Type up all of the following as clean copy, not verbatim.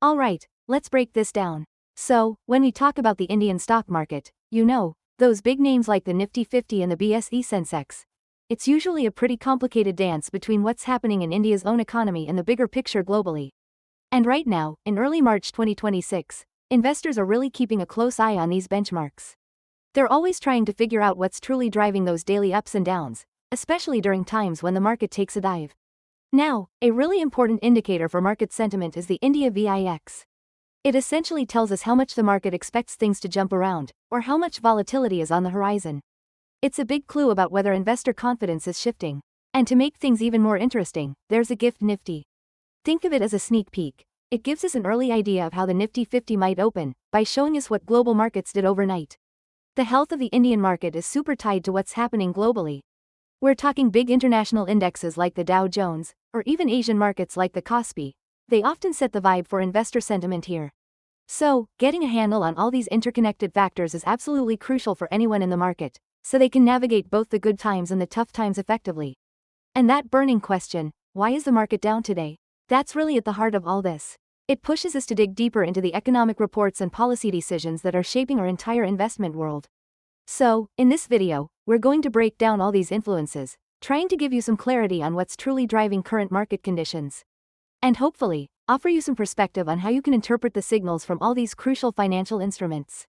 Alright, let's break this down. So, when we talk about the Indian stock market, those big names like the Nifty 50 and the BSE Sensex. It's usually a pretty complicated dance between what's happening in India's own economy and the bigger picture globally. And right now, in early March 2026, investors are really keeping a close eye on these benchmarks. They're always trying to figure out what's truly driving those daily ups and downs, especially during times when the market takes a dive. Now, a really important indicator for market sentiment is the India VIX. It essentially tells us how much the market expects things to jump around, or how much volatility is on the horizon. It's a big clue about whether investor confidence is shifting. And to make things even more interesting, there's a GIFT Nifty. Think of it as a sneak peek. It gives us an early idea of how the Nifty 50 might open, by showing us what global markets did overnight. The health of the Indian market is super tied to what's happening globally. We're talking big international indexes like the Dow Jones, or even Asian markets like the Kospi. They often set the vibe for investor sentiment here. So, getting a handle on all these interconnected factors is absolutely crucial for anyone in the market, so they can navigate both the good times and the tough times effectively. And that burning question, why is the market down today? That's really at the heart of all this. It pushes us to dig deeper into the economic reports and policy decisions that are shaping our entire investment world. So, in this video, we're going to break down all these influences, trying to give you some clarity on what's truly driving current market conditions. And hopefully, offer you some perspective on how you can interpret the signals from all these crucial financial instruments.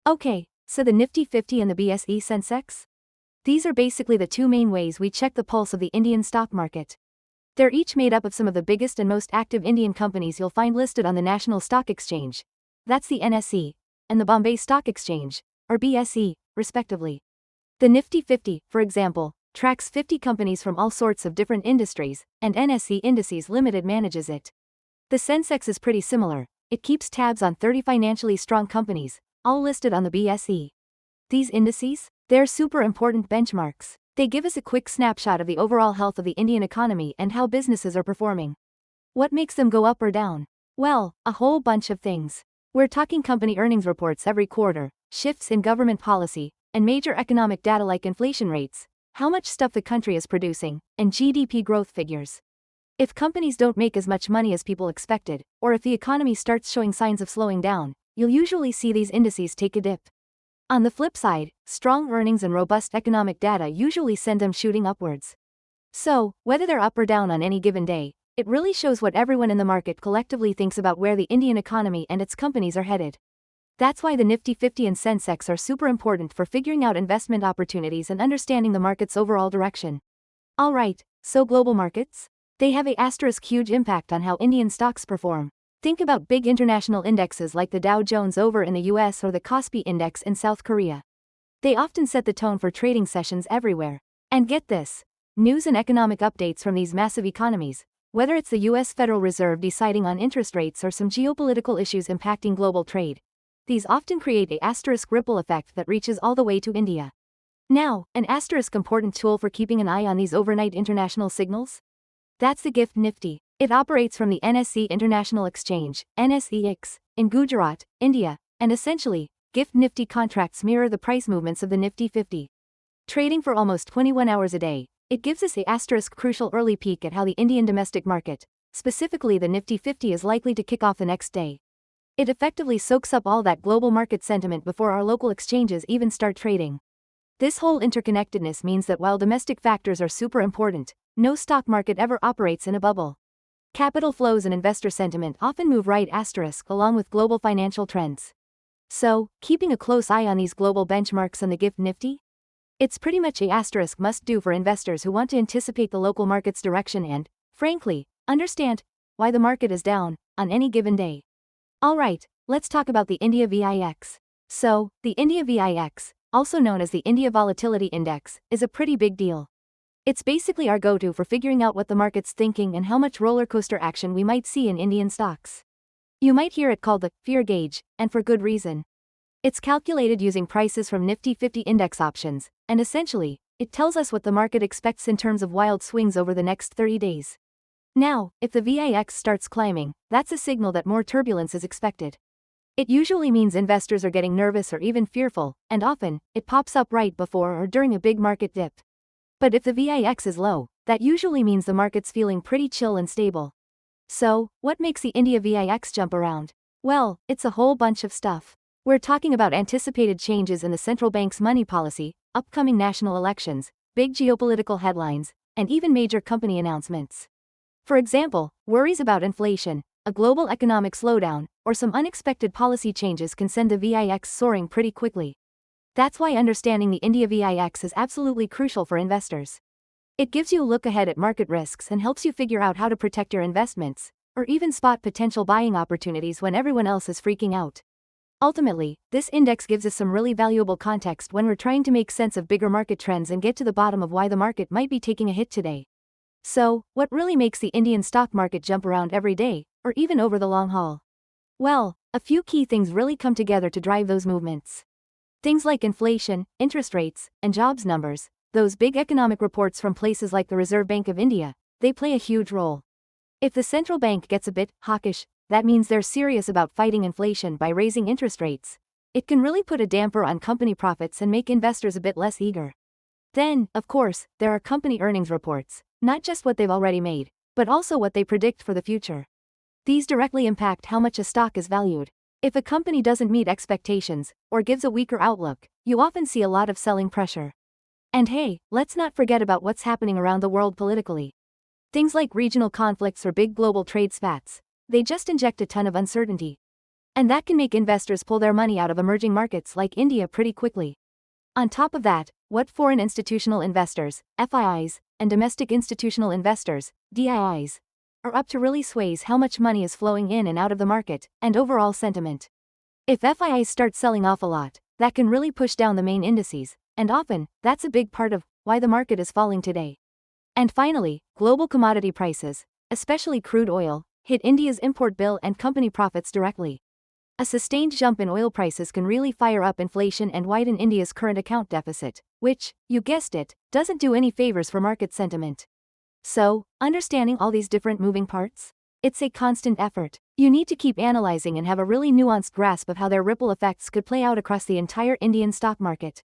Okay, so the Nifty 50 and the BSE Sensex? These are basically the two main ways we check the pulse of the Indian stock market. They're each made up of some of the biggest and most active Indian companies you'll find listed on the National Stock Exchange. That's the NSE, and the Bombay Stock Exchange, or BSE, respectively. The Nifty 50, for example, tracks 50 companies from all sorts of different industries, and NSE Indices Limited manages it. The Sensex is pretty similar. It keeps tabs on 30 financially strong companies, all listed on the BSE. These indices? They're super important benchmarks. They give us a quick snapshot of the overall health of the Indian economy and how businesses are performing. What makes them go up or down? Well, a whole bunch of things. We're talking company earnings reports every quarter, shifts in government policy, and major economic data like inflation rates, how much stuff the country is producing, and GDP growth figures. If companies don't make as much money as people expected, or if the economy starts showing signs of slowing down, you'll usually see these indices take a dip. On the flip side, strong earnings and robust economic data usually send them shooting upwards. So, whether they're up or down on any given day, it really shows what everyone in the market collectively thinks about where the Indian economy and its companies are headed. That's why the Nifty 50 and Sensex are super important for figuring out investment opportunities and understanding the market's overall direction. Alright, so global markets? They have a huge impact on how Indian stocks perform. Think about big international indexes like the Dow Jones over in the US or the Kospi Index in South Korea. They often set the tone for trading sessions everywhere. And get this, news and economic updates from these massive economies, whether it's the US Federal Reserve deciding on interest rates or some geopolitical issues impacting global trade, these often create a ripple effect that reaches all the way to India. Now, an important tool for keeping an eye on these overnight international signals? That's the GIFT Nifty. It operates from the NSE International Exchange, NSEX, in Gujarat, India, and essentially, GIFT Nifty contracts mirror the price movements of the Nifty 50. Trading for almost 21 hours a day, it gives us a crucial early peek at how the Indian domestic market, specifically the Nifty 50, is likely to kick off the next day. It effectively soaks up all that global market sentiment before our local exchanges even start trading. This whole interconnectedness means that while domestic factors are super important, no stock market ever operates in a bubble. Capital flows and investor sentiment often move along with global financial trends. So, keeping a close eye on these global benchmarks and the GIFT Nifty? It's pretty much a must-do for investors who want to anticipate the local market's direction and, frankly, understand why the market is down on any given day. Alright, let's talk about the India VIX. So, the India VIX, also known as the India Volatility Index, is a pretty big deal. It's basically our go-to for figuring out what the market's thinking and how much roller coaster action we might see in Indian stocks. You might hear it called the fear gauge, and for good reason. It's calculated using prices from Nifty 50 index options, and essentially, it tells us what the market expects in terms of wild swings over the next 30 days. Now, if the VIX starts climbing, that's a signal that more turbulence is expected. It usually means investors are getting nervous or even fearful, and often, it pops up right before or during a big market dip. But if the VIX is low, that usually means the market's feeling pretty chill and stable. So, what makes the India VIX jump around? Well, it's a whole bunch of stuff. We're talking about anticipated changes in the central bank's money policy, upcoming national elections, big geopolitical headlines, and even major company announcements. For example, worries about inflation, a global economic slowdown, or some unexpected policy changes can send the VIX soaring pretty quickly. That's why understanding the India VIX is absolutely crucial for investors. It gives you a look ahead at market risks and helps you figure out how to protect your investments, or even spot potential buying opportunities when everyone else is freaking out. Ultimately, this index gives us some really valuable context when we're trying to make sense of bigger market trends and get to the bottom of why the market might be taking a hit today. So, what really makes the Indian stock market jump around every day, or even over the long haul? Well, a few key things really come together to drive those movements. Things like inflation, interest rates, and jobs numbers, those big economic reports from places like the Reserve Bank of India, they play a huge role. If the central bank gets a bit hawkish, that means they're serious about fighting inflation by raising interest rates. It can really put a damper on company profits and make investors a bit less eager. Then, of course, there are company earnings reports, not just what they've already made, but also what they predict for the future. These directly impact how much a stock is valued. If a company doesn't meet expectations, or gives a weaker outlook, you often see a lot of selling pressure. And hey, let's not forget about what's happening around the world politically. Things like regional conflicts or big global trade spats, they just inject a ton of uncertainty. And that can make investors pull their money out of emerging markets like India pretty quickly. On top of that, what foreign institutional investors, FIIs, and domestic institutional investors, DIIs, are up to really sways how much money is flowing in and out of the market, and overall sentiment. If FIIs start selling off a lot, that can really push down the main indices, and often, that's a big part of why the market is falling today. And finally, global commodity prices, especially crude oil, hit India's import bill and company profits directly. A sustained jump in oil prices can really fire up inflation and widen India's current account deficit, which, you guessed it, doesn't do any favors for market sentiment. So, understanding all these different moving parts? It's a constant effort. You need to keep analyzing and have a really nuanced grasp of how their ripple effects could play out across the entire Indian stock market.